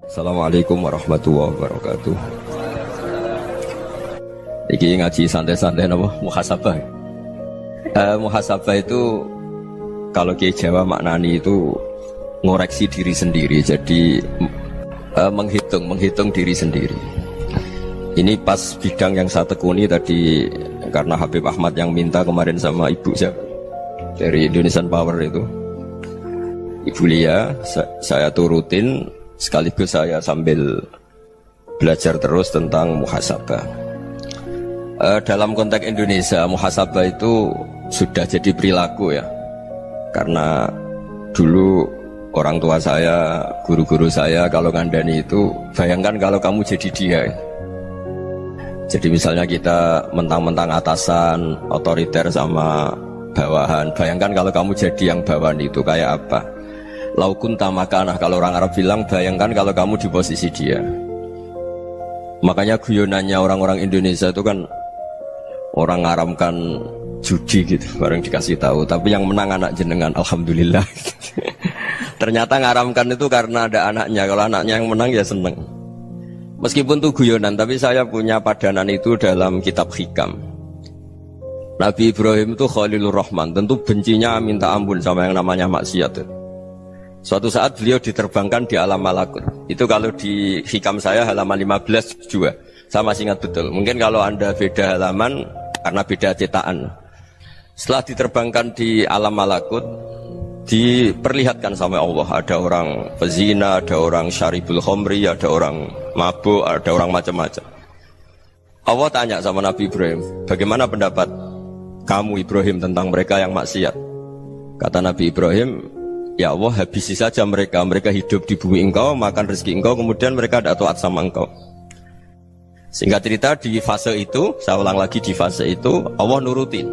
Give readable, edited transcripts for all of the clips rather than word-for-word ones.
Assalamualaikum warahmatullahi wabarakatuh. Iki ngaji santai-santai apa? Muhasabah. Muhasabah itu kalau Kiai Jawa maknani itu ngoreksi diri sendiri. Jadi menghitung diri sendiri. Ini pas bidang yang saya tekuni tadi karena Habib Ahmad yang minta kemarin sama ibu siapa dari Indonesian Power itu. Ibu Lia, saya turutin sekaligus saya sambil belajar terus tentang muhasabah. Dalam konteks Indonesia, muhasabah itu sudah jadi perilaku ya. Karena dulu orang tua saya, guru-guru saya kalau ngandani itu, bayangkan kalau kamu jadi dia. Jadi misalnya kita mentang-mentang atasan, otoriter sama bawahan. Bayangkan kalau kamu jadi yang bawahan itu kayak apa? Laukun tamakanah, kalau orang Arab bilang, bayangkan kalau kamu di posisi dia. Makanya guyonannya orang-orang Indonesia itu kan orang ngaramkan judi gitu, bareng dikasih tahu. Tapi yang menang anak jenengan, alhamdulillah. Ternyata ngaramkan itu karena ada anaknya. Kalau anaknya yang menang ya seneng. Meskipun itu guyonan, tapi saya punya padanan itu dalam kitab Hikam. Nabi Ibrahim itu Khalilur Rahman, tentu bencinya minta ampun sama yang namanya maksiat. Suatu saat beliau diterbangkan di alam malakut. Itu kalau di Hikam saya halaman 15 juga. Saya masih ingat betul. Mungkin kalau Anda beda halaman karena beda cetakan. Setelah diterbangkan di alam malakut, diperlihatkan sama Allah. Ada orang pezina, ada orang syaribul khomri, ada orang mabuk, ada orang macam-macam. Allah tanya sama Nabi Ibrahim, bagaimana pendapat kamu Ibrahim tentang mereka yang maksiat? Kata Nabi Ibrahim, ya Allah, habisi saja mereka. Mereka hidup di bumi engkau, makan rezeki engkau, kemudian mereka tidak taat sama engkau. Singkat cerita, di fase itu, saya ulang lagi, di fase itu Allah nurutin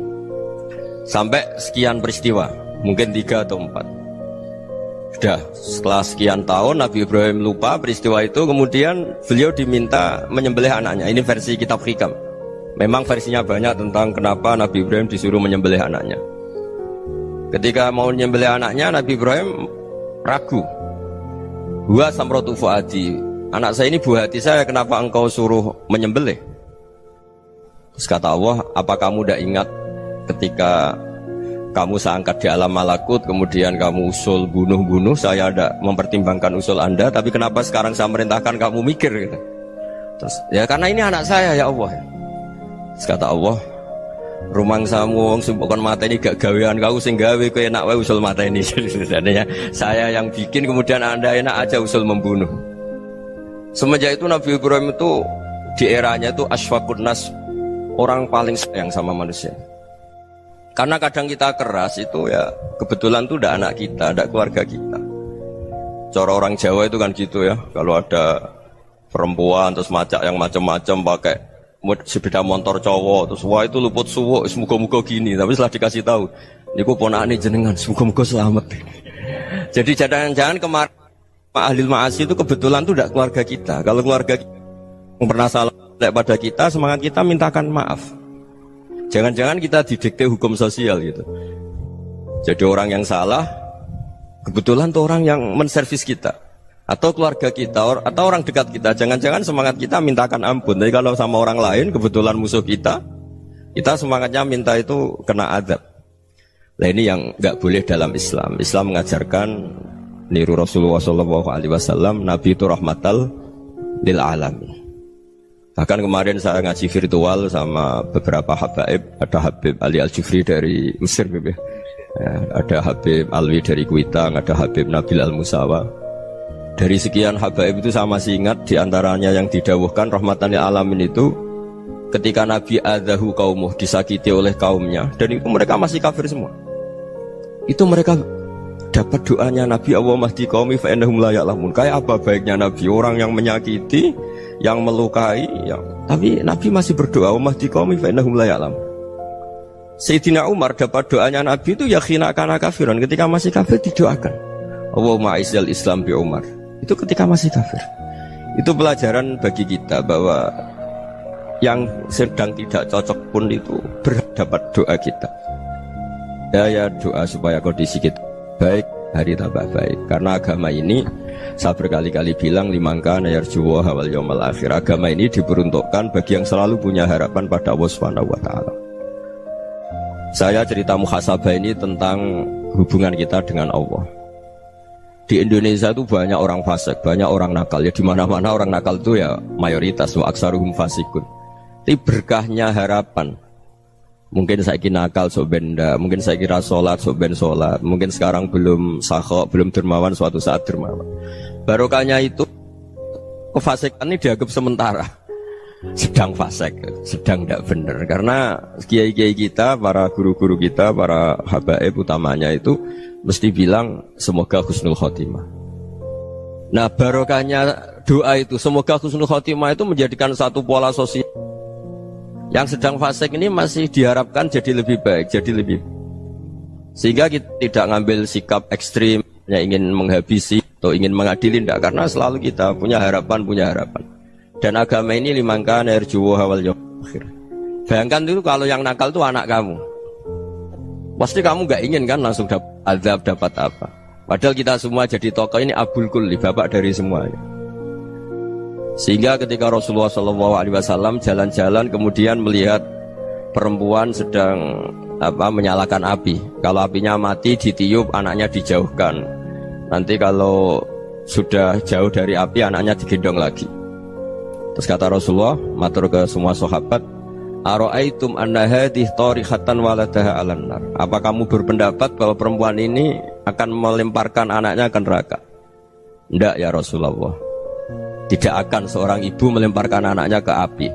sampai sekian peristiwa, mungkin 3 atau 4. Sudah setelah sekian tahun Nabi Ibrahim lupa peristiwa itu, kemudian beliau diminta menyembelih anaknya. Ini versi kitab Hikam. Memang versinya banyak tentang kenapa Nabi Ibrahim disuruh menyembelih anaknya. Ketika mau menyembelih anaknya, Nabi Ibrahim ragu. Huwa samratu fuadi, anak saya ini buah hati saya, kenapa engkau suruh menyembelih? Terus kata Allah, apa kamu tidak ingat ketika kamu saya angkat di alam malakut, kemudian kamu usul bunuh-bunuh, saya tidak mempertimbangkan usul Anda, tapi kenapa sekarang saya merintahkan kamu mikir? Gitu. Terus, ya karena ini anak saya ya Allah. Terus kata Allah, rumang samu wong bukan mata ini gak gawean kau sing gawe kowe enak wae usul mata ini. Sebenarnya saya yang bikin, kemudian Anda enak aja usul membunuh. Semenjak itu Nabi Ibrahim itu di eranya itu asfaqun nas, orang paling sayang sama manusia. Karena kadang kita keras itu ya kebetulan tuh udah anak kita, ada keluarga kita. Cara orang Jawa itu kan gitu ya, kalau ada perempuan terus macak yang macam-macam pakai sepeda motor cowok, terus wah itu luput suwuk, semoga-moga gini. Tapi setelah dikasih tahu, niku ponakane jenengan, semoga-moga selamat. Jadi jangan-jangan kemarin ahli ma'asi itu kebetulan tuh tidak keluarga kita. Kalau keluarga kita yang pernah salah pada kita, semangat kita mintakan maaf. Jangan-jangan kita didikte hukum sosial gitu. Jadi orang yang salah, kebetulan tuh orang yang menservis kita. Atau keluarga kita, atau orang dekat kita. Jangan-jangan semangat kita mintakan ampun. Tapi kalau sama orang lain, kebetulan musuh kita semangatnya minta itu kena adab. Nah ini yang nggak boleh dalam Islam. Islam mengajarkan niru Rasulullah SAW, Nabi itu rahmatal lil alamin. Bahkan kemarin saya ngaji virtual sama beberapa habaib. Ada Habib Ali Al-Jufri dari Mesir, ya. Ada Habib Alwi dari Kuitang, ada Habib Nabil Al-Musawa. Dari sekian habaib itu saya masih ingat diantaranya yang didawuhkan rahmatan lil alamin itu ketika Nabi adzahu qaumuh, disakiti oleh kaumnya, dan itu mereka masih kafir semua. Itu mereka dapat doanya Nabi, Allah mahdi qaumi fa innahum la ya'lamun. Kayak apa baiknya Nabi, orang yang menyakiti, yang melukai, tapi Nabi masih berdoa, Allah mahdi qaumi fa innahum la ya'lamun. Sayyidina Umar dapat doanya Nabi itu yakhina kana kafiran, ketika masih kafir didoakan, Allahumma aizzal Islam bi Umar. Itu ketika masih kafir. Itu pelajaran bagi kita bahwa yang sedang tidak cocok pun itu berdapat doa kita. Ya doa supaya kondisi kita baik, hari tambah baik. Karena agama ini Saya berkali-kali bilang limangka nayarjuwa wal yaumal akhir. Agama ini diperuntukkan bagi yang selalu punya harapan pada Allah Subhanahu wa taala. Saya cerita muhasabah ini tentang hubungan kita dengan Allah. Di Indonesia itu banyak orang fasik, banyak orang nakal. Ya di mana-mana orang nakal itu ya mayoritas, wa aksaruhum fasikun. Tapi berkahnya harapan. Mungkin saya kira nakal sok benda, mungkin saya kira sholat sok ben sholat, mungkin sekarang belum sakhok, belum dermawan, suatu saat dermawan. Barokahnya itu kefasikan ini dianggap sementara. Sedang fasik, sedang tidak benar. Karena kiai-kiai kita, para guru-guru kita, para habaib utamanya itu mesti bilang semoga husnul khotimah. Nah barokahnya doa itu, semoga husnul khotimah itu menjadikan satu pola sosial. Yang sedang fasik ini masih diharapkan jadi lebih baik, jadi lebih. Sehingga kita tidak ngambil sikap ekstrim, yang ingin menghabisi atau ingin mengadili, tidak. Karena selalu kita punya harapan. Dan agama ini limangka nerjuwa wal yaumal akhir. Bayangkan dulu kalau yang nakal itu anak kamu. Pasti kamu gak ingin kan langsung dapat azab, dapat apa. Padahal kita semua jadi tokoh ini abul kulli, bapak dari semuanya. Sehingga ketika Rasulullah SAW jalan-jalan kemudian melihat perempuan sedang menyalakan api. Kalau apinya mati ditiup, anaknya dijauhkan. Nanti kalau sudah jauh dari api, anaknya digendong lagi. Terus kata Rasulullah, matur ke semua sahabat, ara'aitum anna hadhihi tarihatan waladaha 'alan nar. Apa kamu berpendapat bahwa perempuan ini akan melemparkan anaknya ke neraka? Tidak ya Rasulullah. Tidak akan seorang ibu melemparkan anaknya ke api.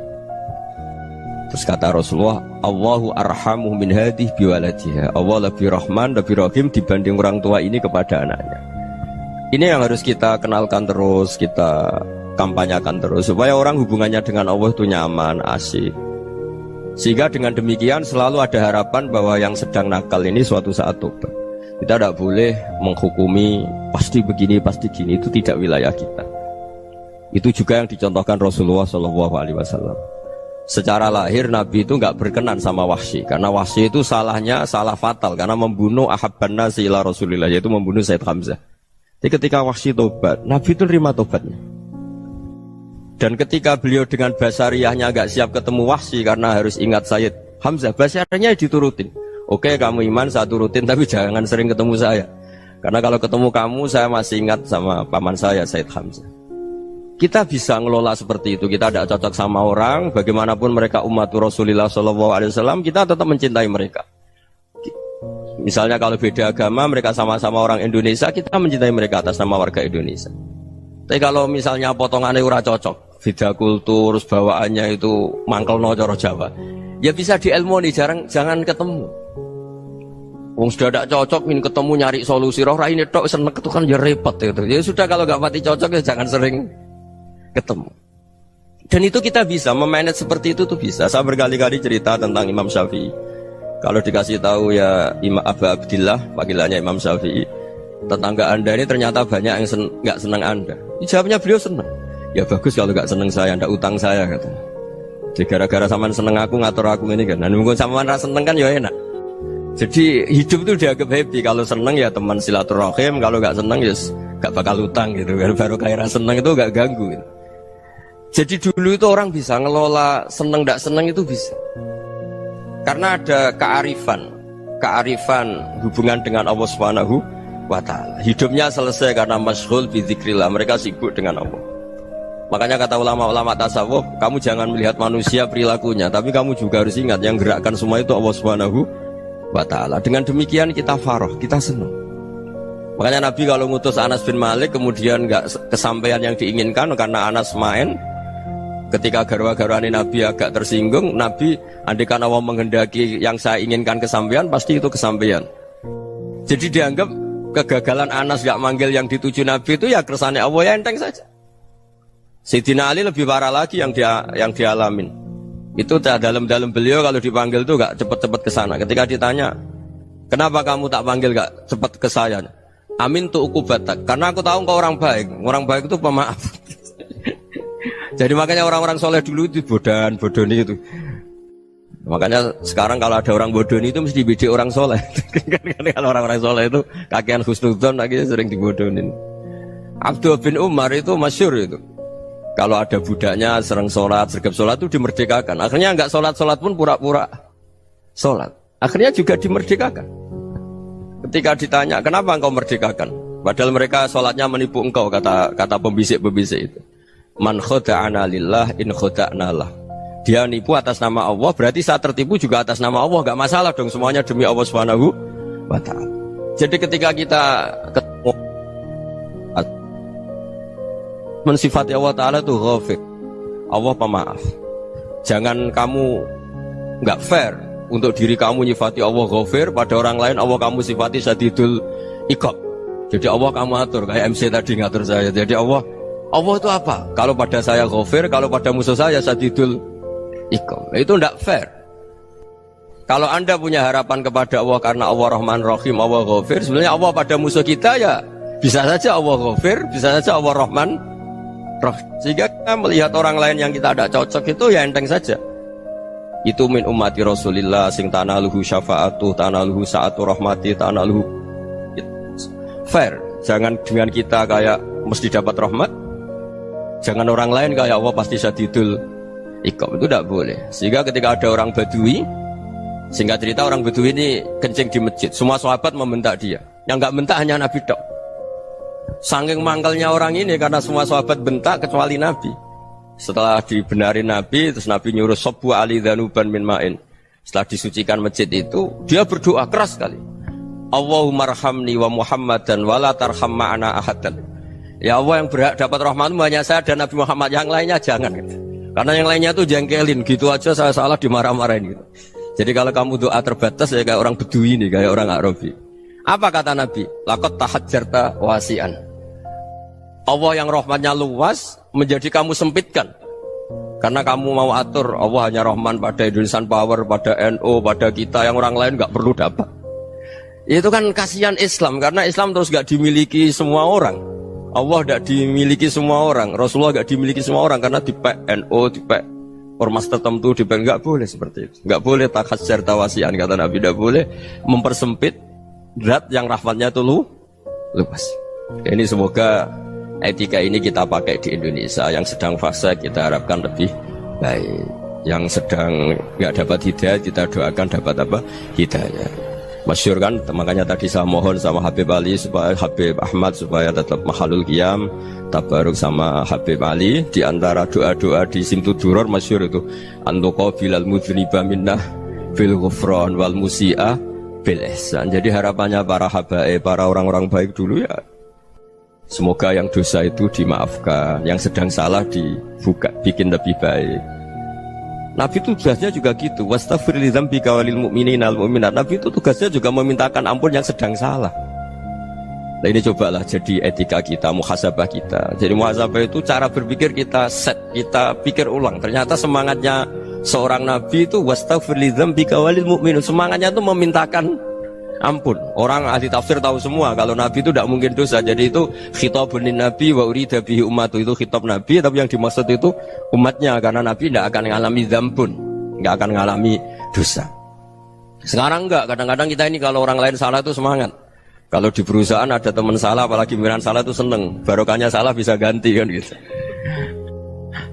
Terus kata Rasulullah, Allahu arhamu min hadhihi biwaladiha. Allah lebih rahman, lebih rahim dibanding orang tua ini kepada anaknya. Ini yang harus kita kenalkan terus, kita kampanyakan terus supaya orang hubungannya dengan Allah itu nyaman, asik. Sehingga dengan demikian selalu ada harapan bahwa yang sedang nakal ini suatu saat tobat. Kita tidak boleh menghukumi pasti begini, pasti gini, itu tidak wilayah kita. Itu juga yang dicontohkan Rasulullah SAW. Secara lahir Nabi itu nggak berkenan sama Wahsy, karena Wahsy itu salahnya salah fatal karena membunuh ahabban nasi ila Rasulillah, yaitu membunuh Sayyid Hamzah. Jadi ketika Wahsy tobat, Nabi itu terima tobatnya. Dan ketika beliau dengan basariyahnya agak siap ketemu Wahsy karena harus ingat Sayyid Hamzah, basariyahnya diturutin. Oke kamu iman, saya turutin, tapi jangan sering ketemu saya. Karena kalau ketemu kamu, saya masih ingat sama paman saya, Sayyid Hamzah. Kita bisa ngelola seperti itu. Kita tidak cocok sama orang, bagaimanapun mereka umat Rasulullah SAW, kita tetap mencintai mereka. Misalnya kalau beda agama, mereka sama-sama orang Indonesia, kita mencintai mereka atas nama warga Indonesia. Tapi kalau misalnya potongannya ora cocok, beda kultur, bawaannya itu mangkelno cara Jawa, ya bisa diilmoni, jangan ketemu. Wong sudah tidak cocok, ingin ketemu nyari solusi, roh ini tok seneng itu kan ya repot itu. Ya sudah kalau nggak pati cocok ya jangan sering ketemu. Dan itu kita bisa memanage seperti itu tuh bisa. Saya berkali-kali cerita tentang Imam Syafi'i. Kalau dikasih tahu ya Imam Abu Abdillah, panggilannya Imam Syafi'i, tetangga anda ini ternyata banyak yang nggak senang anda. Jawabnya beliau senang. Ya bagus kalau nggak senang saya, ndak utang saya kata. Jadi gara-gara saman seneng aku ngatur aku ini kan. Nah mungkin saman rasa seneng kan ya enak. Jadi hidup itu dianggap happy. Kalau seneng ya teman silaturahim, kalau nggak seneng ya nggak bakal utang gitu. Baru kayak rasa seneng itu nggak ganggu. Gitu. Jadi dulu itu orang bisa ngelola seneng ndak seneng itu bisa. Karena ada kearifan hubungan dengan Allah Subhanahu wa ta'ala. Hidupnya selesai karena masyghul bi dzikrillah, mereka sibuk dengan Allah. Makanya kata ulama-ulama tasawuf, kamu jangan melihat manusia perilakunya, tapi kamu juga harus ingat yang gerakkan semua itu Allah Subhanahu wa ta'ala. Dengan demikian kita faroh, kita senang. Makanya Nabi kalau ngutus Anas bin Malik kemudian nggak kesampaian yang diinginkan karena Anas main, ketika garwa-garwani Nabi agak tersinggung, Nabi andaikan Allah menghendaki yang saya inginkan kesampaian, pasti itu kesampaian. Jadi dianggap kegagalan Anas gak manggil yang dituju Nabi itu ya kersane Allah, ya enteng saja. Sayyidina Ali lebih parah lagi yang dialamin. Itu dalam beliau kalau dipanggil itu gak cepet-cepet ke sana. Ketika ditanya, kenapa kamu tak panggil gak cepet ke saya? Amin tu ukubatak, karena aku tahu engkau orang baik. Orang baik itu pemaaf. Jadi makanya orang-orang soleh dulu itu bodoni itu. Makanya sekarang kalau ada orang bodoni itu mesti bidik orang soleh. Kalau orang-orang soleh itu kakean husnudzon lagi sering dibodonin. Abdullah bin Umar itu masyhur itu. Kalau ada budaknya sering sholat, sergap sholat itu dimerdekakan. Akhirnya enggak sholat pun pura-pura sholat. Akhirnya juga dimerdekakan. Ketika ditanya, kenapa engkau merdekakan? Padahal mereka sholatnya menipu engkau, kata pembisik-pembisik itu. Man khoda'ana lillah in khoda'na lah. Dia nipu atas nama Allah, berarti saat tertipu juga atas nama Allah. Enggak masalah dong, semuanya demi Allah Subhanahu wa ta'ala. Jadi ketika kita ketemu mensifati Allah Ta'ala itu ghafir, Allah pemaaf. Jangan kamu nggak fair untuk diri kamu nyifati Allah ghafir, pada orang lain Allah kamu sifati syadidul iqab. Jadi Allah kamu atur, kayak MC tadi ngatur saya. Jadi Allah itu apa? Kalau pada saya ghafir, kalau pada musuh saya syadidul iqab. Itu nggak fair. Kalau Anda punya harapan kepada Allah karena Allah Rahman Rahim, Allah ghafir, sebenarnya Allah pada musuh kita ya bisa saja Allah ghafir, bisa saja Allah Rahman Rahim. Sehingga kita melihat orang lain yang kita tidak cocok itu ya enteng saja. Itu min ummati Rasulillah sing tanaluhu syafa'atuh, tanaluhu sa'atu rahmati, tanaluhu fair. Jangan dengan kita kayak mesti dapat rahmat. Jangan orang lain kayak Allah pasti syadidul iqab. Itu tidak boleh. Sehingga ketika ada orang Badui, singkat cerita orang Badui ini kencing di masjid, semua sahabat membentak dia. Yang enggak bentak hanya Nabi tok. Saking mangkelnya orang ini karena semua sahabat bentak kecuali Nabi. Setelah dibenarin Nabi, terus Nabi nyuruh sobu ali dhanuban min ma'in. Setelah disucikan masjid itu, dia berdoa keras sekali. Allahumma arhamni wa Muhammadan wa la tarham ma'ana ahadan. Ya Allah, yang berhak dapat rahmatmu hanya saya dan Nabi Muhammad, yang lainnya jangan gitu. Karena yang lainnya itu jengkelin, gitu aja saya salah dimarah-marahin gitu. Jadi kalau kamu doa terbatas ya kayak orang Bedui ini, kayak orang Arabi. Apa kata Nabi? Laqad tahajjarta wasi'an. Allah yang rahmatnya luas menjadi kamu sempitkan. Karena kamu mau atur Allah hanya Rahman pada Indonesian Power, pada NU, pada kita yang orang lain nggak perlu dapat. Itu kan kasihan Islam, karena Islam terus nggak dimiliki semua orang. Allah nggak dimiliki semua orang, Rasulullah nggak dimiliki semua orang karena dipek NU, dipek ormas tertentu, dipek nggak boleh seperti itu. Nggak boleh takhasyar tawasian, kata Nabi, nggak boleh mempersempit zat yang rahmatnya itu luas. Ini semoga etika ini kita pakai di Indonesia. Yang sedang fase kita harapkan lebih baik. Yang sedang nggak dapat hidayah kita doakan dapat apa? Hidayah. Masyhur kan, makanya tadi saya mohon sama Habib Ali supaya Habib Ahmad supaya tetap mahalul qiyam, tabaruk sama Habib Ali. Di antara doa-doa di Simtuduror masyhur itu antuqa bilal mudhniba minnah bil ghufran wal musi'ah bil ihsan. Jadi harapannya para habaib, para orang-orang baik dulu ya, semoga yang dosa itu dimaafkan, yang sedang salah dibuka, bikin lebih baik. Nabi itu tugasnya juga gitu. Wastaghfir li dzambika walil mu'minina wal mu'minat. Nabi itu tugasnya juga memintakan ampun yang sedang salah. Nah ini cobalah jadi etika kita, muhasabah kita. Jadi muhasabah itu cara berpikir kita set, kita pikir ulang. Ternyata semangatnya seorang Nabi itu wastaghfir li dzambika walil mu'minun. Semangatnya itu memintakan ampun. Orang ahli tafsir tahu semua kalau Nabi itu tidak mungkin dosa. Jadi itu khitabun Nabi wa urida bihi ummatu, itu khitab Nabi, tapi yang dimaksud itu umatnya, karena Nabi tidak akan mengalami dzambun, tidak akan mengalami dosa. Sekarang enggak, kadang-kadang kita ini kalau orang lain salah itu semangat. Kalau di perusahaan ada teman salah, apalagi pimpinan salah itu seneng, barokahnya salah bisa ganti kan gitu.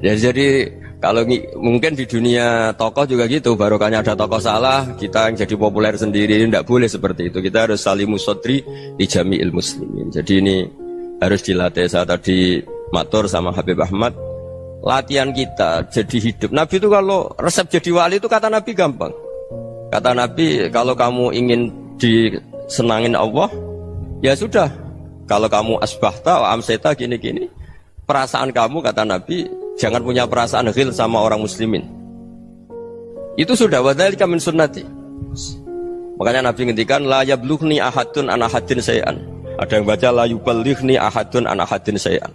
Ya, jadi kalau mungkin di dunia tokoh juga gitu, barokahnya ada tokoh salah, kita yang jadi populer sendiri, tidak boleh seperti itu. Kita harus salimus sodri di jami'il muslimin. Jadi ini harus dilatih. Saya tadi matur sama Habib Ahmad, latihan kita jadi hidup. Nabi itu kalau resep jadi wali itu kata Nabi gampang. Kata Nabi, kalau kamu ingin disenangin Allah, ya sudah. Kalau kamu asbahta wa amseta gini-gini, perasaan kamu, kata Nabi, jangan punya perasaan ghil sama orang muslimin. Itu sudah wadzalika min sunnati. Makanya Nabi ngendikan la yablughni ahadun an ahadin syai'an. Ada yang baca la yuballighni ahadun an ahadin syai'an.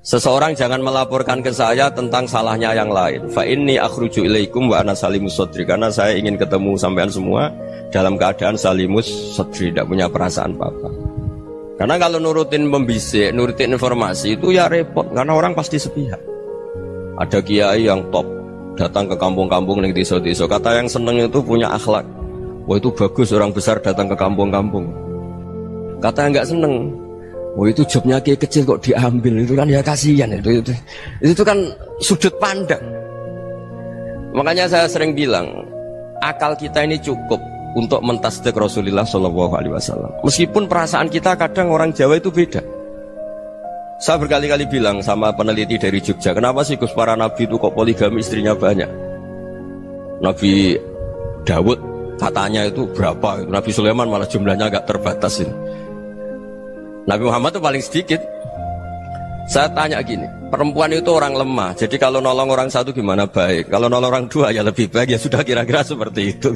Seseorang jangan melaporkan ke saya tentang salahnya yang lain. Fa inni akhruju ilaikum wa ana salimus sadri. Karena saya ingin ketemu sampean semua dalam keadaan salimus sadri, tidak punya perasaan apa-apa. Karena kalau nurutin membisik, nurutin informasi itu ya repot, karena orang pasti sepihak. Ada kiai yang top datang ke kampung-kampung ning desa-desa, kata yang seneng itu punya akhlak. Wah itu bagus orang besar datang ke kampung-kampung. Kata yang nggak seneng, Oh itu jobnya kiai kecil kok diambil, itu kan ya kasihan itu kan sudut pandang. Makanya saya sering bilang akal kita ini cukup untuk mentasdik Rasulullah Shallallahu Alaihi Wasallam. Meskipun perasaan kita kadang orang Jawa itu beda. Saya berkali-kali bilang sama peneliti dari Jogja, kenapa sih Gus para nabi itu kok poligami istrinya banyak? Nabi Dawud katanya itu berapa? Nabi Sulaiman malah jumlahnya agak terbatas ini. Nabi Muhammad itu paling sedikit. Saya tanya gini, perempuan itu orang lemah, jadi kalau nolong orang satu gimana baik, kalau nolong orang dua ya lebih baik, ya sudah kira-kira seperti itu.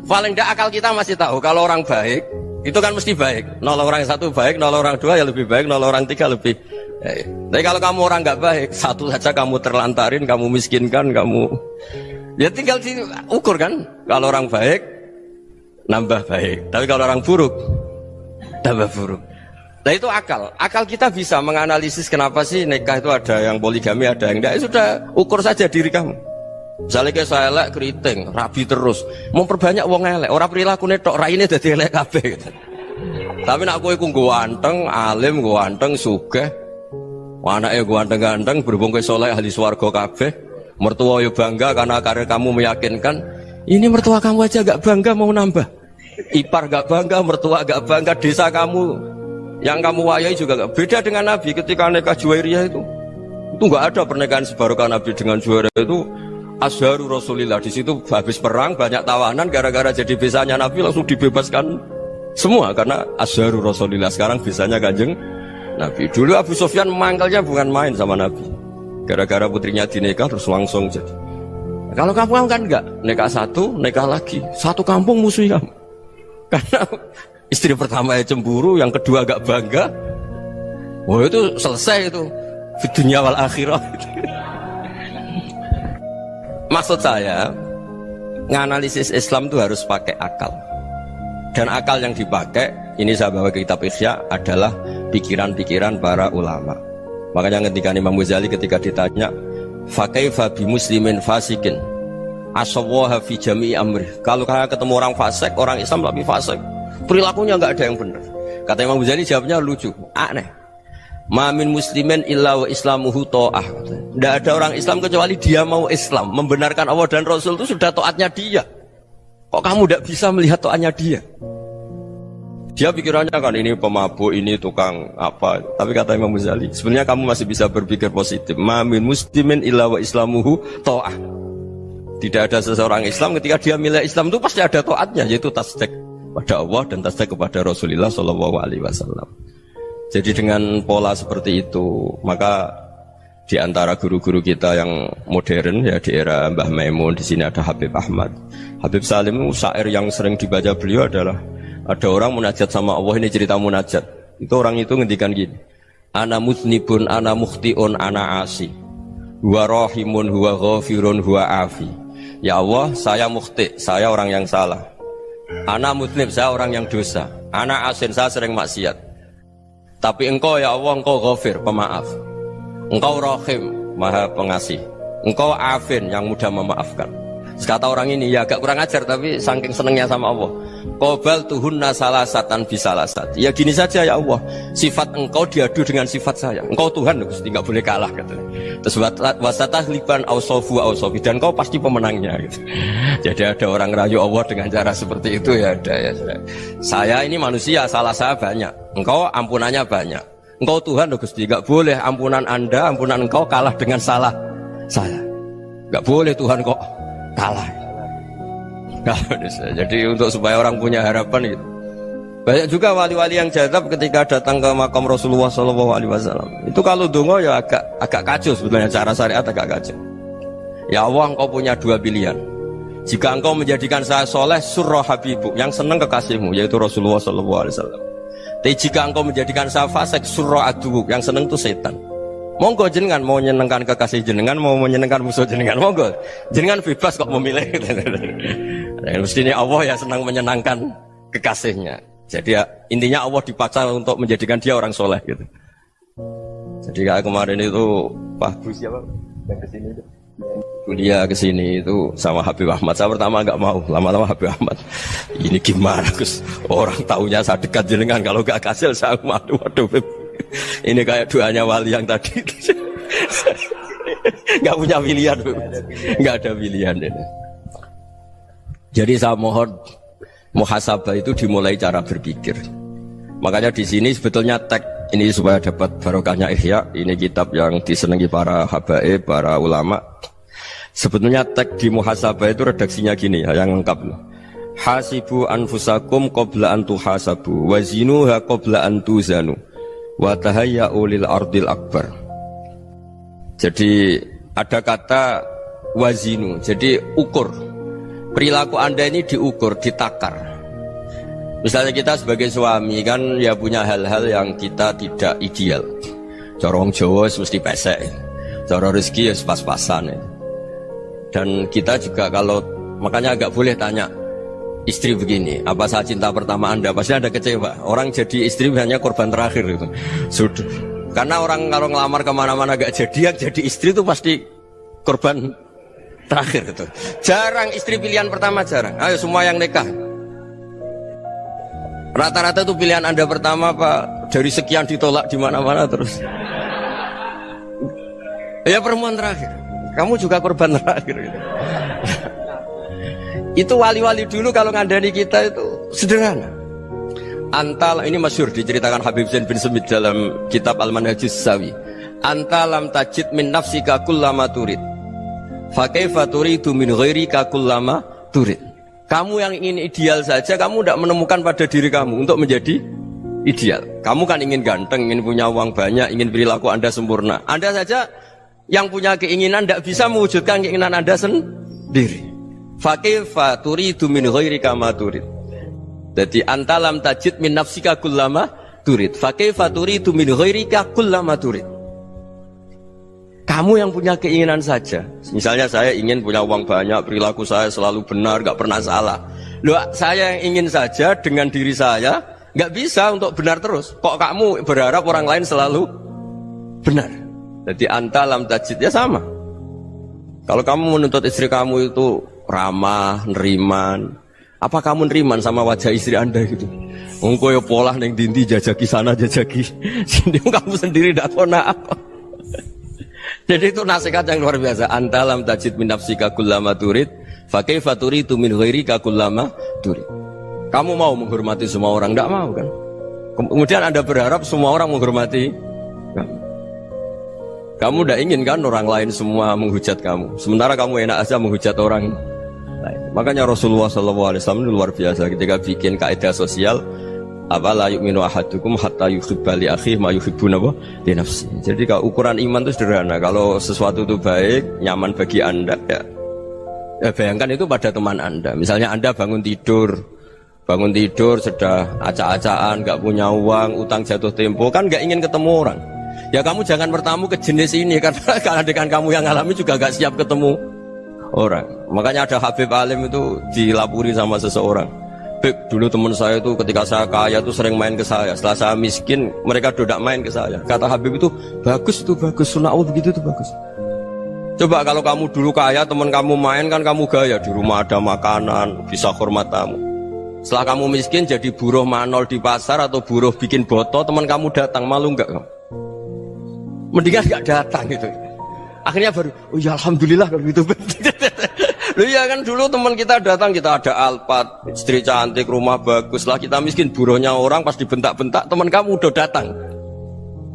Paling tidak akal kita masih tahu kalau orang baik itu kan mesti baik, nolong orang satu baik, nolong orang dua ya lebih baik, nolong orang tiga lebih baik. Tapi kalau kamu orang nggak baik, satu saja kamu terlantarin, kamu miskinkan, kamu ya tinggal diukur kan. Kalau orang baik nambah baik, tapi kalau orang buruk tambah buruk. Nah itu akal kita bisa menganalisis kenapa sih nikah itu ada yang poligami, ada yang enggak. Sudah ukur saja diri kamu. Misalnya kayak saya elek keriting, rabi terus, memperbanyak wong elek, orang perilaku netok, raine dadi elek kabeh gitu. Tapi nak kowe ku ganteng, alim, ganteng, sugih, anake ganteng-ganteng, berhubung kowe saleh ahli swarga kabeh, mertua yo bangga karena karir kamu meyakinkan. Ini mertua kamu aja gak bangga mau nambah. Ipar gak bangga, mertua gak bangga, desa kamu yang kamu wayai juga gak beda dengan Nabi ketika nikah Juwairiyah itu nggak ada pernikahan sebarokah Nabi dengan Juwairiyah itu Azharu Rasulillah. Di situ habis perang banyak tawanan, gara-gara jadi besanya Nabi langsung dibebaskan semua karena Azharu Rasulillah. Sekarang besanya Kanjeng Nabi. Dulu Abu Sufyan memangkalnya bukan main sama Nabi, gara-gara putrinya dinikah terus langsung jadi. Kalau kamu kan enggak, nikah satu, nikah lagi, satu kampung musuh kamu karena istri pertama ya cemburu, yang kedua agak bangga. Wah itu selesai itu di dunia wal akhirah. Maksud saya nganalisis Islam itu harus pakai akal. Dan akal yang dipakai, ini saya bawa ke kitab Ihya, adalah pikiran-pikiran para ulama. Makanya ketika Imam Ghazali ketika ditanya fakaifa bi muslimin fasikin asawaha fi jami'i amri, kalau kalian ketemu orang fasik, orang Islam tapi fasik, perilakunya nggak ada yang benar. Kata Imam Ghazali jawabnya lucu, aneh. Mamin muslimin illa wa islamuhu ta'ah. Tidak ada orang Islam kecuali dia mau Islam, membenarkan Allah dan Rasul itu sudah taatnya dia. Kok kamu tidak bisa melihat taatnya dia? Dia pikirannya kan ini pemabuk, ini tukang apa. Tapi kata Imam Ghazali, sebenarnya kamu masih bisa berpikir positif. Mamin muslimin illa wa islamuhu ta'ah. Tidak ada seseorang Islam ketika dia milih Islam itu pasti ada taatnya, yaitu tasdik pada Allah dan tasdik kepada Rasulullah Shallallahu Alaihi Wasallam. Jadi dengan pola seperti itu, maka di antara guru-guru kita yang modern ya di era Mbah Maimun, di sini ada Habib Ahmad, Habib Salim, syair yang sering dibaca beliau adalah ada orang munajat sama Allah. Ini cerita munajat. Itu orang itu ngendikan gini, ana muznibun, ana mukhtiun, ana asi, huwa rahimun, huwa ghafirun, huwa afi. Ya Allah, saya mukhti, saya orang yang salah. Ana mudnib, saya orang yang dosa. Ana asin, saya sering maksiat. Tapi engkau ya Allah, engkau ghafir, pemaaf. Engkau rahim, maha pengasih. Engkau afin, yang mudah memaafkan. Kata orang ini, ya agak kurang ajar, tapi saking senengnya sama Allah. Qobal tuhunna salasatan bisalasat. Ya gini saja ya Allah, sifat engkau diadu dengan sifat saya. Engkau Tuhan, Gusti, nggak boleh kalah katanya. Terus wasatah liban ausofu ausofi, dan engkau pasti pemenangnya gitu. Jadi ada orang rayu Allah dengan cara seperti itu ya ada ya. Saya ini manusia, salah saya banyak. Engkau ampunannya banyak. Engkau Tuhan, Gusti, nggak boleh ampunan Anda, ampunan engkau kalah dengan salah saya. Nggak boleh Tuhan kok kalah. Jadi untuk supaya orang punya harapan gitu. Banyak juga wali-wali yang jadab ketika datang ke makam Rasulullah SAW. Itu kalau dongo ya agak kacau sebetulnya, cara syariat agak kacau. Ya Allah, engkau punya dua pilihan. Jika engkau menjadikan saya soleh, surah habibuk, yang senang kekasihmu, yaitu Rasulullah SAW. Tapi jika engkau menjadikan saya fasik, surah adubuk, yang senang itu setan. Monggo jenengan mau menyenangkan kekasih jenengan, mau menyenangkan musuh jenengan, monggo jenengan bebas kok memilih. Mestinya Allah ya senang menyenangkan kekasihnya. Jadi ya, intinya Allah dipaksa untuk menjadikan dia orang soleh gitu. Jadi kayak kemarin itu Pak Gus siapa yang kesini itu kuliah ke sini itu sama Habib Ahmad. Saya pertama nggak mau, lama-lama Habib Ahmad. Ini gimana Gus? Orang taunya saya dekat jenengan, kalau nggak kasil saya waduh Beb. Ini kayak doanya wali yang tadi. Nggak punya pilihan, Beb. Nggak ada pilihan. Jadi saya mohon muhasabah itu dimulai cara berpikir. Makanya di sini sebetulnya tag ini supaya dapat barokahnya Ihya. Ini kitab yang disenangi para habaib, para ulama. Sebetulnya tag di muhasabah itu redaksinya gini ya, yang lengkap. Hasibu anfusakum qabla an tuhasabu wa zinuha qabla an tuzanu wa tahayya'u lil ardil akbar. Jadi ada kata wazinu, jadi ukur. Perilaku Anda ini diukur, ditakar. Misalnya kita sebagai suami kan ya punya hal-hal yang kita tidak ideal. Corong Jawa mesti pesek, cara rezeki ya pas-pasan ya. Dan kita juga kalau makanya agak boleh tanya istri begini, apa saat cinta pertama Anda? Pasti Anda kecewa. Orang jadi istri hanya korban terakhir itu. Sudah. Karena orang kalau ngelamar kemana-mana gak jadi, yang jadi istri itu pasti korban terakhir itu. Jarang istri pilihan pertama, jarang. Ayo semua yang nikah. Rata-rata itu pilihan Anda pertama Pak, dari sekian ditolak di mana-mana terus. Ya perempuan terakhir. Kamu juga korban terakhir gitu. Itu wali-wali dulu kalau ngandani kita itu sederhana. Antal ini masyhur diceritakan Habib Zain bin Semit dalam kitab Al-Manhajus Sawi. Anta lam tajid min nafsika kullama turid. Fa kaifa turidu min ghairika kullama turid. Kamu yang ingin ideal saja kamu tidak menemukan pada diri kamu untuk menjadi ideal. Kamu kan ingin ganteng, ingin punya uang banyak, ingin perilaku Anda sempurna. Anda saja yang punya keinginan tidak bisa mewujudkan keinginan Anda sendiri. Fa kaifa turidu min ghairika ma turid. Jadi anta lam tajid min nafsika kullama turid. Fa kaifa turidu min ghairika kullama turid. Kamu yang punya keinginan saja. Misalnya saya ingin punya uang banyak, perilaku saya selalu benar, gak pernah salah. Loh, saya yang ingin saja dengan diri saya gak bisa untuk benar terus. Kok kamu berharap orang lain selalu benar? Jadi anta lam tajid ya sama. Kalau kamu menuntut istri kamu itu ramah, neriman, apa kamu neriman sama wajah istri Anda gitu? Engko ya pola neng dindi jajaki sana jajaki sini, kamu sendiri ndak kona apa. Jadi itu nasihat yang luar biasa. Anta lam tajid min nafsika kullama turid, fa kaifa turidu min ghairika kullama turid. Kamu mau menghormati semua orang, ndak mau kan? Kemudian Anda berharap semua orang menghormati kamu. Kamu tidak ingin kan orang lain semua menghujat kamu. Sementara kamu enak aja menghujat orang lain. Makanya Rasulullah SAW luar biasa ketika bikin kaidah sosial. Apa la yu'minu ahadukum hatta yuhibba li akhihi ma yuhibbu li nafsi. Jadi kalau ukuran iman itu sederhana. Kalau sesuatu itu baik, nyaman bagi Anda ya bayangkan itu pada teman Anda. Misalnya Anda bangun tidur sudah acak-acakan, gak punya uang, utang jatuh tempo, kan gak ingin ketemu orang. Ya kamu jangan bertamu ke jenis ini karena dengan kamu yang alami juga gak siap ketemu orang. Makanya ada Habib Alim itu dilapuri sama seseorang. Beb, dulu teman saya itu ketika saya kaya itu sering main ke saya. Setelah saya miskin, mereka tidak main ke saya. Kata Habib itu bagus, sunnah Allah begitu itu bagus. Coba kalau kamu dulu kaya, teman kamu main kan kamu gaya, di rumah ada makanan, bisa hormat tamu. Setelah kamu miskin jadi buruh manol di pasar atau buruh bikin boto, teman kamu datang, malu enggak kamu? Mendingan enggak datang gitu. Akhirnya baru, oh ya alhamdulillah kalau gitu. Loh ya kan dulu teman kita datang, kita ada Alphard, istri cantik, rumah bagus lah, kita miskin, buruhnya orang pas dibentak-bentak, teman kamu udah datang.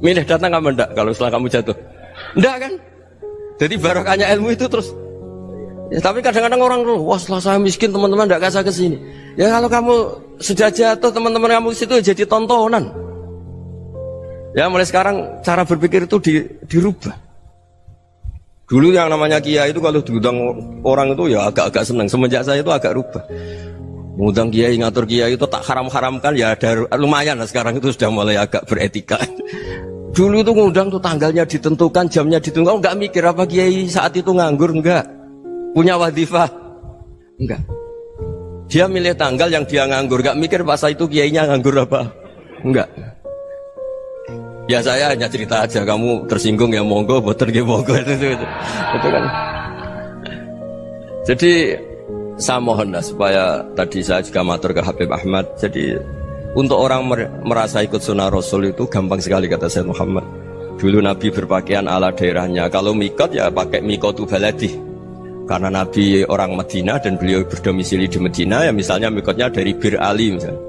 Milih datang kamu enggak kalau setelah kamu jatuh? Enggak kan? Jadi barokahnya ilmu itu terus. Ya, tapi kadang-kadang orang tuh, wah setelah saya miskin teman-teman enggak kasih ke sini. Ya kalau kamu sudah jatuh, teman-teman kamu situ jadi tontonan. Ya mulai sekarang cara berpikir itu dirubah. Dulu yang namanya kiai itu kalau diundang orang itu ya agak-agak senang. Semenjak saya itu agak rubah. Mengundang kiai, ngatur kiai itu tak haram-haramkan ya ada lumayan lah, sekarang itu sudah mulai agak beretika. Dulu itu ngundang tuh tanggalnya ditentukan, jamnya ditentukan. Enggak mikir apa kiai saat itu nganggur, enggak. Punya wadifah, enggak. Dia milih tanggal yang dia nganggur, enggak mikir pas itu kiainya nganggur apa. Enggak. Ya saya hanya cerita aja, kamu tersinggung ya monggo, boten nggih monggo itu kan. Jadi saya mohon lah supaya tadi saya juga matur ke Habib Ahmad. Jadi untuk orang merasa ikut sunnah Rasul itu gampang sekali kata Sayyid Muhammad. Dulu Nabi berpakaian ala daerahnya. Kalau mikot ya pakai mikotu baladi. Karena Nabi orang Madinah dan beliau berdomisili di Madinah ya misalnya mikotnya dari Bir Ali misalnya.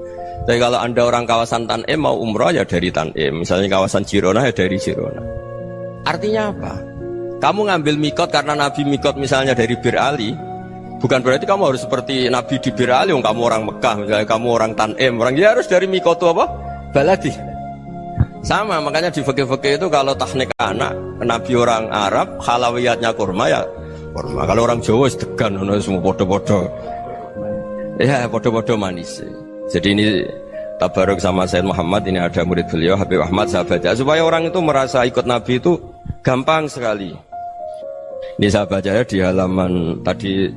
Tapi kalau anda orang kawasan Tanim mau umrah ya dari Tanim. Misalnya kawasan Jirona ya dari Jirona. Artinya apa? Kamu ngambil mikot karena Nabi mikot misalnya dari Bir Ali. Bukan berarti kamu harus seperti Nabi di Bir Ali. Kamu orang Mekah misalnya kamu orang Tanim. Orang dia harus dari mikotu apa? Baladi. Sama makanya di fikih-fikih itu kalau tahnik anak Nabi orang Arab halawiyatnya kurma ya kurma. Kalau orang Jawa sedegan semua podo-podo. Ya podo-podo manis. Jadi ini tabaruk sama Sayyid Muhammad, ini ada murid beliau Habib Ahmad saya baca supaya orang itu merasa ikut Nabi itu gampang sekali. Ini saya baca ya di halaman tadi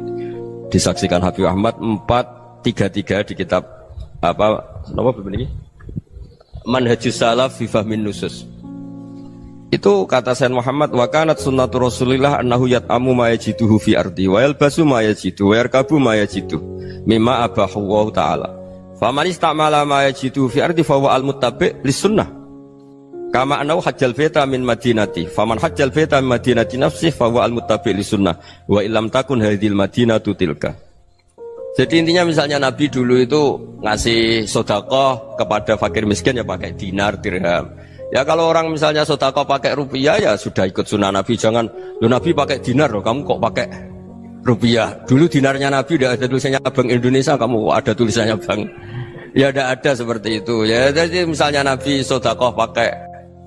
disaksikan Habib Ahmad 433 di kitab apa begini? Manhajus Salaf fi Fahmin Nusus. Itu kata Sayyid Muhammad wa kanat sunnatu Rasulillah annahu yat'amu ma yajiduhu fi ardi wa yalbasu ma yajidu wa yarkabu ma yajidu mimma abahu wa ta'ala. Faman istamala ma yajidu fi ardi fa huwa al-muttabi' lis-sunnah. Kama annahu hajjal baita min madinati. Faman hajjal baita min madinati nafsihi fa huwa al-muttabi' lis-sunnah. Wa illam takun hadhil madinatu tilka. Jadi intinya misalnya Nabi dulu itu ngasih sedekah kepada fakir miskin ya pakai dinar, dirham. Ya kalau orang misalnya sedekah pakai rupiah ya sudah ikut sunnah Nabi. Jangan, lo Nabi pakai dinar loh, kamu kok pakai rupiah. Dulu dinarnya Nabi udah ada tulisannya Bank Indonesia, kamu ada tulisannya Bank. Ya tidak ada seperti itu. Ya jadi misalnya Nabi sedekah pakai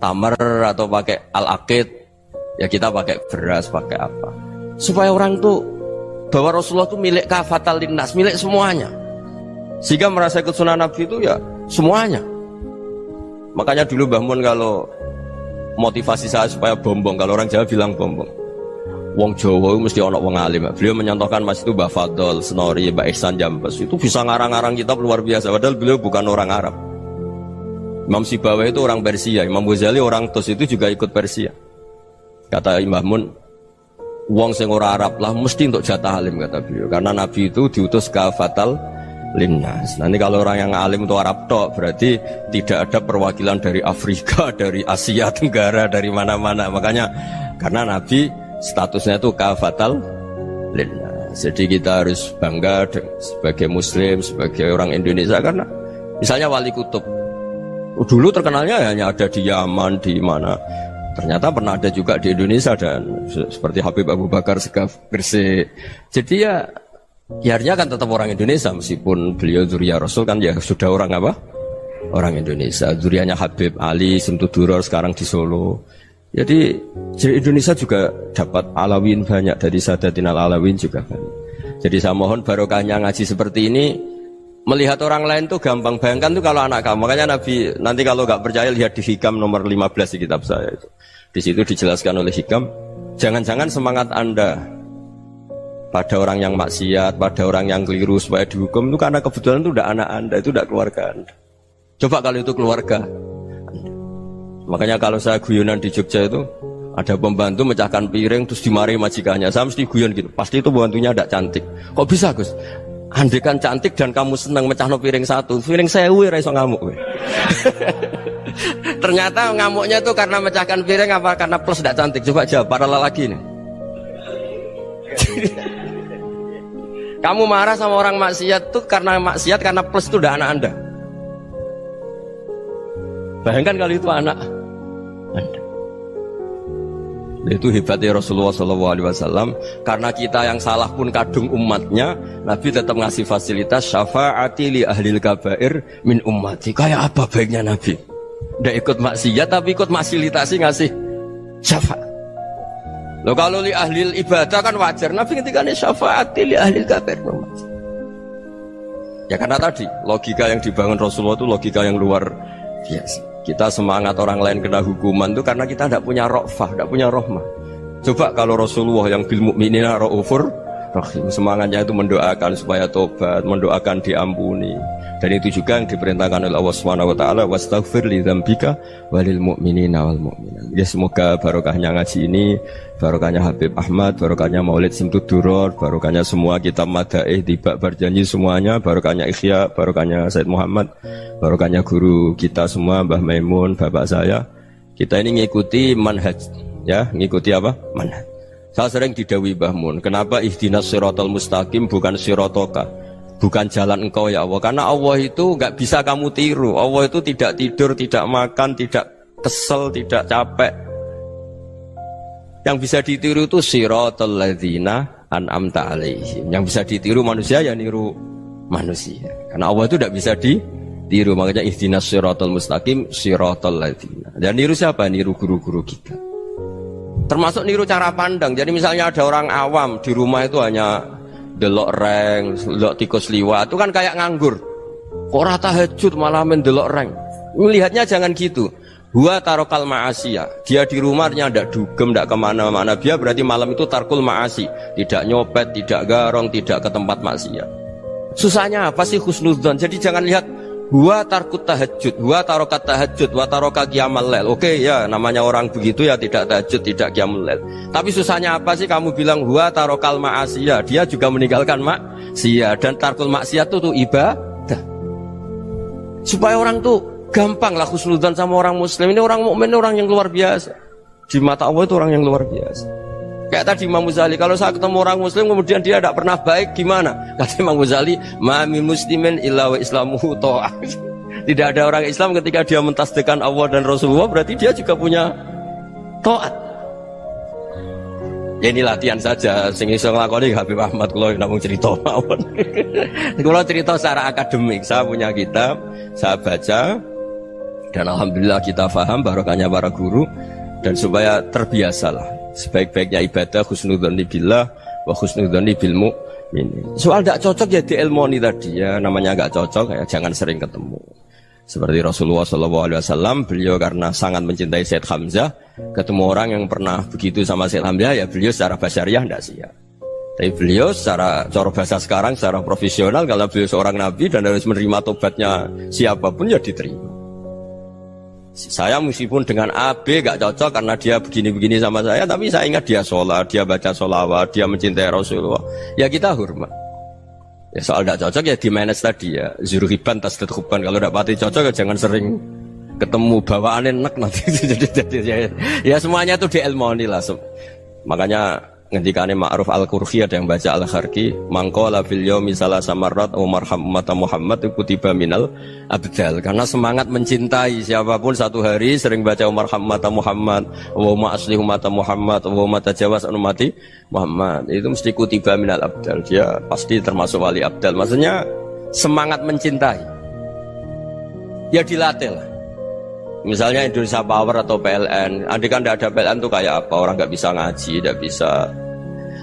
tamar atau pakai al-aqid, ya kita pakai beras, pakai apa. Supaya orang tuh bahwa Rasulullah itu milik kafatal linnas, milik semuanya. Sehingga merasa ikut sunnah Nabi itu ya semuanya. Makanya dulu Mbah Mun kalau motivasi saya supaya bombong, kalau orang Jawa bilang bombong. Wong Jawa mesti ono wong alim. Beliau menyontohkan Mas itu Mbah Fadol, Senori, Mbah Ihsan Jambes. Itu bisa ngarang-ngarang kitab luar biasa. Padahal beliau bukan orang Arab. Imam Sibawai itu orang Persia, Imam Ghazali orang Tus itu juga ikut Persia. Kata Mbah Mun, wong sing ora Arab lah mesti untuk jatah alim kata beliau. Karena Nabi itu diutus kafatal linnas. Nanti kalau orang yang alim itu Arab tok, berarti tidak ada perwakilan dari Afrika, dari Asia Tenggara, dari mana-mana. Makanya karena Nabi statusnya itu kafatal linnas. Jadi kita harus bangga sebagai Muslim, sebagai orang Indonesia karena misalnya Wali Kutub dulu terkenalnya hanya ada di Yaman, di mana. Ternyata pernah ada juga di Indonesia dan seperti Habib Abu Bakar Segaf Gresik. Jadi ya akhirnya kan tetap orang Indonesia meskipun beliau zuriyah Rasul kan ya sudah orang apa? Orang Indonesia. Zuriyahnya Habib Ali Simtuduror sekarang di Solo. Jadi Indonesia juga dapat alawin banyak dari Sadatin al-Alawin juga banyak. Jadi saya mohon barokahnya ngaji seperti ini. Melihat orang lain tuh gampang, bayangkan tuh kalau anak kamu. Makanya Nabi nanti kalau nggak percaya lihat di Hikam nomor 15 di kitab saya itu. Di situ dijelaskan oleh Hikam, jangan-jangan semangat Anda pada orang yang maksiat, pada orang yang keliru supaya dihukum itu karena kebetulan itu udah anak Anda, itu udah keluarga Anda. Coba kalau itu keluarga Anda. Makanya kalau saya guyonan di Jogja itu ada pembantu mecahkan piring terus dimarahi majikannya, saya mesti guyon gitu, pasti itu pembantunya tidak cantik. Kok bisa Gus? Andai kan cantik dan kamu senang mecahno piring satu, piring 1000 ora iso ngamuk kowe. Ternyata ngamuknya tuh karena mecahkan piring apa karena plus tidak cantik? Coba jawab para lelaki nih. Kamu marah sama orang maksiat tuh karena maksiat karena plus itu udah anak Anda. Bayangkan kalau itu anak Anda. Itu hebatnya Rasulullah SAW. Karena kita yang salah pun kadung umatnya, Nabi tetap ngasih fasilitas syafaati li ahlil kabair min ummati. Kayak apa baiknya Nabi? Tidak ikut maksiat tapi ikut fasilitasi ngasih syafaat. Loh kalau li ahlil ibadah kan wajar. Nabi ketika ini syafaati li ahlil kabair min ummati. Ya karena tadi logika yang dibangun Rasulullah itu logika yang luar biasa. Kita semangat orang lain kena hukuman itu karena kita tidak punya ra'fah, tidak punya rahmah. Coba kalau Rasulullah yang bil mukminina raufur Rahim. Semangatnya itu mendoakan supaya tobat, mendoakan diampuni. Dan itu juga yang diperintahkan oleh Allah Subhanahu wa taala, wastaghfir li dzambika walil mu'minina wal mu'minat. Ya semoga barokahnya ngaji ini, barokahnya Habib Ahmad, barokahnya Maulid Simtud Duror, barokahnya semua kitab Madaih, Tiba Berjanji semuanya, barokahnya Ikhya, barokahnya Said Muhammad, barokahnya guru kita semua, Mbah Maimun, bapak saya. Kita ini ngikuti manhaj, ya, ngikuti apa? Manhaj. Saya sering didhawuhi Mbah Mun, kenapa ihdinas siratal mustaqim bukan siratoka? Bukan jalan engkau ya Allah, karena Allah itu nggak bisa kamu tiru. Allah itu tidak tidur, tidak makan, tidak kesel, tidak capek. Yang bisa ditiru itu siratal ladzina an'amta alaihim. Yang bisa ditiru manusia ya niru manusia. Karena Allah itu tidak bisa ditiru, makanya ihdinas siratal mustaqim siratal ladzina. Dan niru siapa? Niru guru-guru kita. Termasuk niru cara pandang. Jadi misalnya ada orang awam di rumah itu hanya delok reng, delok tikus liwat, itu kan kayak nganggur. Kok ora tahajud malah mendelok reng. Melihatnya jangan gitu. Huwa tarokal ma'asiyah. Dia di rumahnya ndak dugem, ndak kemana-mana. Dia berarti malam itu tarkul ma'asi. Tidak nyopet, tidak garong, tidak ke tempat maksiat. Susahnya apa sih husnudzon? Jadi jangan lihat huwa tarkut tahajud, huwa tarokat tahajud, wa taroka qiyamal lail. Oke ya, namanya orang begitu ya tidak tahajud, tidak qiyamul lail. Tapi susahnya apa sih kamu bilang huwa tarokal ma'asiyah? Dia juga meninggalkan maksiat, dan tarkul maksiat itu tuh ibadah. Supaya orang tuh gampang lah husnudzon sama orang muslim. Ini orang mukmin, orang yang luar biasa. Di mata Allah itu orang yang luar biasa. Kayak tadi Imam Ghazali, kalau saya ketemu orang muslim kemudian dia tidak pernah baik, gimana? Kata Imam Ghazali, ma min muslimin illa wa islamuhu ta'ah. Tidak ada orang Islam ketika dia mentasdihkan Allah dan Rasulullah, berarti dia juga punya taat. Ya ini latihan saja, sing iso nglakoni Habib Ahmad kula namung cerita mawon. Kula cerita secara akademik, saya punya kitab, saya baca, dan alhamdulillah kita paham barokahnya para guru, dan supaya terbiasalah. Sebaik-baiknya ibadah husnudzon billah wa husnudzon bil mu'min. Soal tidak cocok ya diilmoni tadi ya, namanya nggak cocok ya jangan sering ketemu. Seperti Rasulullah SAW, beliau karena sangat mencintai Said Hamzah, ketemu orang yang pernah begitu sama Said Hamzah ya beliau secara basyariah tidak siap. Tapi beliau secara cara bahasa sekarang, secara profesional, kalau beliau seorang nabi dan harus menerima tobatnya siapapun ya diterima. Saya meskipun dengan A, B gak cocok karena dia begini-begini sama saya, tapi saya ingat dia sholat, dia baca sholawat, dia mencintai Rasulullah, ya kita hormat. Ya soal gak cocok ya di manage tadi ya, zurhiban tasdid huban. Kalau gak pati cocok ya jangan sering ketemu, bawaannya enak nanti. Ya semuanya itu diilmoni lah. Makanya ngendikane Ma'ruf Al-Qurhi ada yang baca Al-Kharqi, mangqala fil yaumi salasa marrat wa marham ummata Muhammad kutiba minal abdal. Karena semangat mencintai siapapun satu hari sering baca marham ummata Muhammad wa ma aslih ummata Muhammad wa ma tajawaz an ummati Muhammad, itu mesti kutiba minal abdal. Dia pasti termasuk wali abdal. Maksudnya semangat mencintai ya dilatih lah. Misalnya Indonesia Power atau PLN, andai kan tidak ada PLN itu kayak apa? Orang nggak bisa ngaji, tidak bisa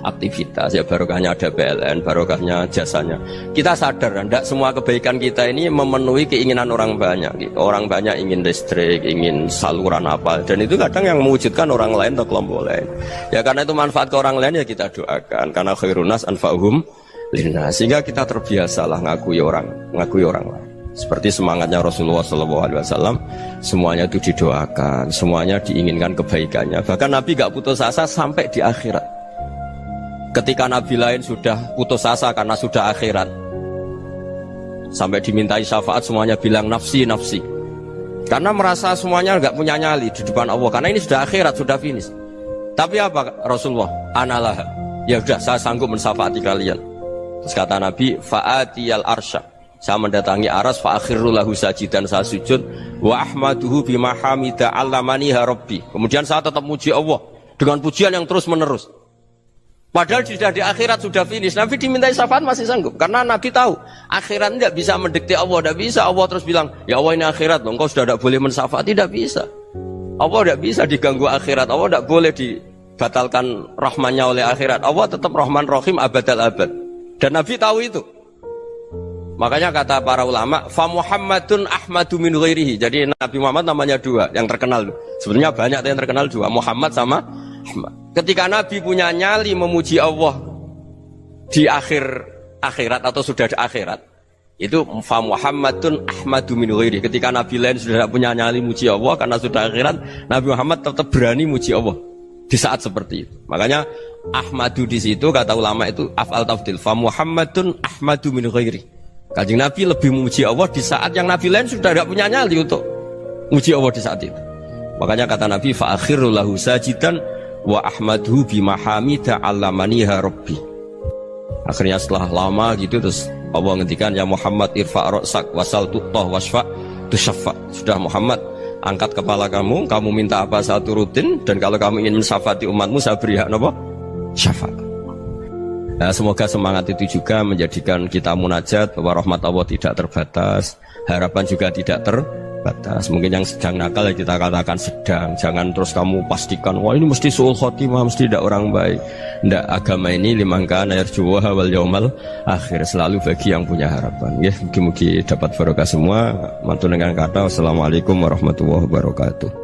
aktivitas. Ya barokahnya ada PLN, barokahnya jasanya. Kita sadar, tidak semua kebaikan kita ini memenuhi keinginan orang banyak. Gitu. Orang banyak ingin listrik, ingin saluran apa, dan itu kadang yang mewujudkan orang lain atau kelompok lain. Ya karena itu manfaat ke orang lain ya kita doakan. Karena khairunas anfa'uhum linnas. Sehingga kita terbiasalah ngakui orang lain. Seperti semangatnya Rasulullah SAW, semuanya itu didoakan, semuanya diinginkan kebaikannya. Bahkan Nabi gak putus asa sampai di akhirat. Ketika Nabi lain sudah putus asa karena sudah akhirat, sampai dimintai syafaat semuanya bilang nafsi, nafsi. Karena merasa semuanya gak punya nyali di depan Allah. Karena ini sudah akhirat, sudah finish. Tapi apa Rasulullah? Analah. Ya sudah, saya sanggup mensyafaati kalian. Terus kata Nabi, fa'atiyal arsya. Saya mendatangi aras fa akhirru lahu sajidan, saya sujud wa ahmaduhu bima hamida 'allamaniha rabbi. Kemudian saya tetap muji Allah dengan pujian yang terus menerus. Padahal sudah di akhirat sudah finish. Nabi dimintai syafaat masih sanggup karena Nabi tahu akhirat tidak bisa mendikte Allah, tidak bisa. Allah terus bilang, "Ya Allah ini akhirat loh, engkau sudah tidak boleh mensyafaat." Tidak bisa. Allah tidak bisa diganggu akhirat. Allah tidak boleh dibatalkan rahmannya oleh akhirat. Allah tetap Rahman Rahim abadal abad. Dan Nabi tahu itu. Makanya kata para ulama, fa Muhammadun ahmadu min ghairihi. Jadi Nabi Muhammad namanya dua yang terkenal. Sebenarnya banyak yang terkenal dua, Muhammad sama Ahmad. Ketika Nabi punya nyali memuji Allah di akhir akhirat atau sudah di akhirat itu fa Muhammadun ahmadu min ghairi. Ketika nabi lain sudah tidak punya nyali muji Allah karena sudah akhirat, Nabi Muhammad tetap berani muji Allah di saat seperti itu. Makanya ahmadu di situ kata ulama itu af'al tafdil, fa Muhammadun ahmadu min ghairi. Kanjeng Nabi lebih memuji Allah di saat yang nabi lain sudah tidak punya nyali untuk muji Allah di saat itu. Makanya kata Nabi fa akhiru lahu sajidan wa ahmaduhu bi mahamida 'allamaniha rabbi. Akhirnya setelah lama gitu terus Allah ngendikan ya Muhammad irfa' ra'sak wasal tu'tah wasfa' tusyaffa. Sudah Muhammad, angkat kepala kamu minta apa saya turutin, dan kalau kamu ingin mensyafaati umatmu saya beri hak apa? Syafaat. Nah, semoga semangat itu juga menjadikan kita munajat bahwa rahmat Allah tidak terbatas, harapan juga tidak terbatas. Mungkin yang sedang nakal ya kita katakan sedang, jangan terus kamu pastikan wah ini mesti suul khotimah, mesti tidak orang baik. Ndak, agama ini liman kana yarjuwa wal yaumal akhir, selalu bagi yang punya harapan. Ya, mugi-mugi dapat barokah semua. Mantu dengan kata wassalamualaikum warahmatullahi wabarakatuh.